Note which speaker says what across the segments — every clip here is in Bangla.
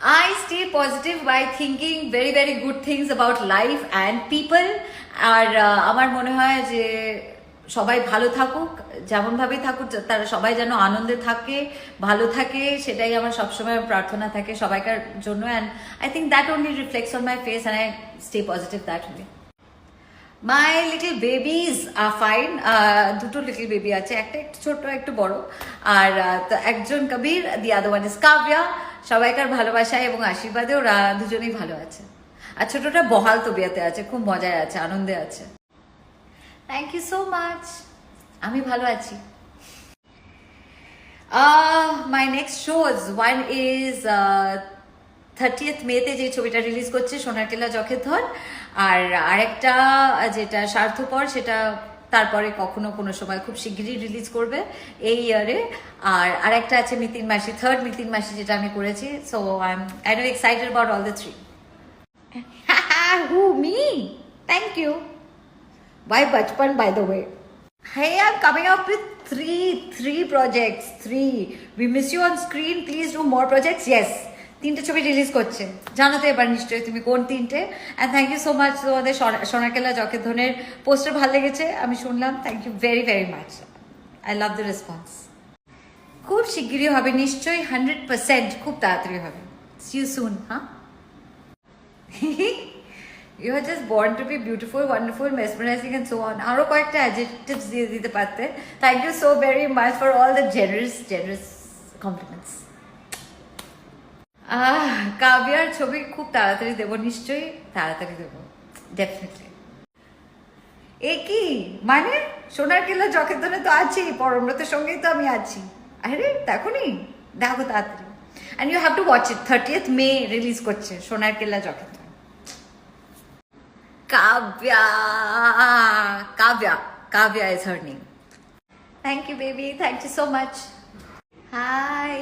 Speaker 1: I stay positive by thinking very very good things about life and people. আর আমার মনে হয় যে সবাই ভালো থাকুক, যেমন ভাবে থাকুক, তারা সবাই যেন আনন্দে থাকে, ভালো থাকে, সেটাই আমার সবসময় প্রার্থনা থাকে সবাইকার জন্য। And I think that only reflects on my face and I stay positive that way. My little babies are fine. দুটো লিটল বেবি আছে, একটা একটু ছোট একটু বড়। আর একজন Kabir, the other one is Kavya. সবাইকার ভালোবাসা এবং আশীর্বাদে ওরা দুজনেই ভালো আছে। আর ছোটটা বহাল তবিয়াতে আছে, খুব মজায় আছে, আনন্দে আছে। Thank you so much. আমি ভালো আছি। My next shows, one is 30th মেতে যে ছবিটা রিলিজ করছে সোনার কেল্লা জখের ধন, আর আরেকটা যেটা স্বার্থপর সেটা তারপরে কখনো কোনো সময় খুব শিগগিরই রিলিজ করবে এই ইয়ারে। আর আরেকটা আছে মিতিন মাসি, থার্ড মিতিন মাসি যেটা আমি করেছি। So I am kind of excited about all the three. Who, me? Thank you. By Bachpan, by the way. Hey, I'm coming up with three projects. 3. We miss you on screen. Please do more projects. Yes. 3টে ছবি রিলিজ করছে, জানো তো এবার নিশ্চয়ই তুমি কোন 3টে। And thank you so much. তোমাদের সোনার কেল্লা জখের ধনের পোস্টার ভালো লেগেছে আমি শুনলাম। Thank you very very much. I love the response. খুব শিগগিরই হবে নিশ্চয়ই, 100%, খুব তাড়াতাড়ি হবে। See you soon. হ্যাঁ, You are just born to be beautiful, wonderful, mesmerizing and so on. আরো কয়েকটা adjectives দিয়ে দিতে পারতে। Thank you so very much for all the generous compliments. কাব্যার ছবি খুব তাড়াতাড়ি দেবো, নিশ্চয়ই তাড়াতাড়ি দেবো, ডেফিনেটলি। এ কি মানে, সোনার কেল্লা জখের ধনে তো আছি, পরমব্রতের সঙ্গেই তো আমি আছি। আরে দেখোনি, দেখো তাড়াতাড়ি। And you have to watch it. 30th May release করছে সোনার কেল্লা জখের ধন। Kavya is her name. Thank you, baby. Thank you so much. Hi.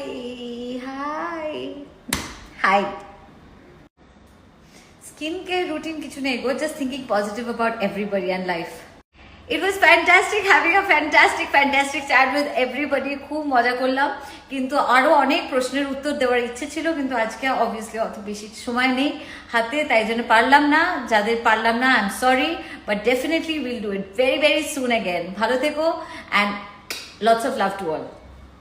Speaker 1: Skincare routine kichu nahi go, just thinking positive about everybody and life. It was fantastic having a fantastic chat with everybody. খুব মজা করলাম, কিন্তু আরো অনেক প্রশ্নের উত্তর দেওয়ার ইচ্ছে ছিল, কিন্তু আজকে অবভিয়াসলি অত বেশি সময় নেই হাতে, তাই জন্য পারলাম না। যাদের পারলাম না, I am sorry, but definitely will do it very very soon again. ভালো থেকো, and lots of love to all.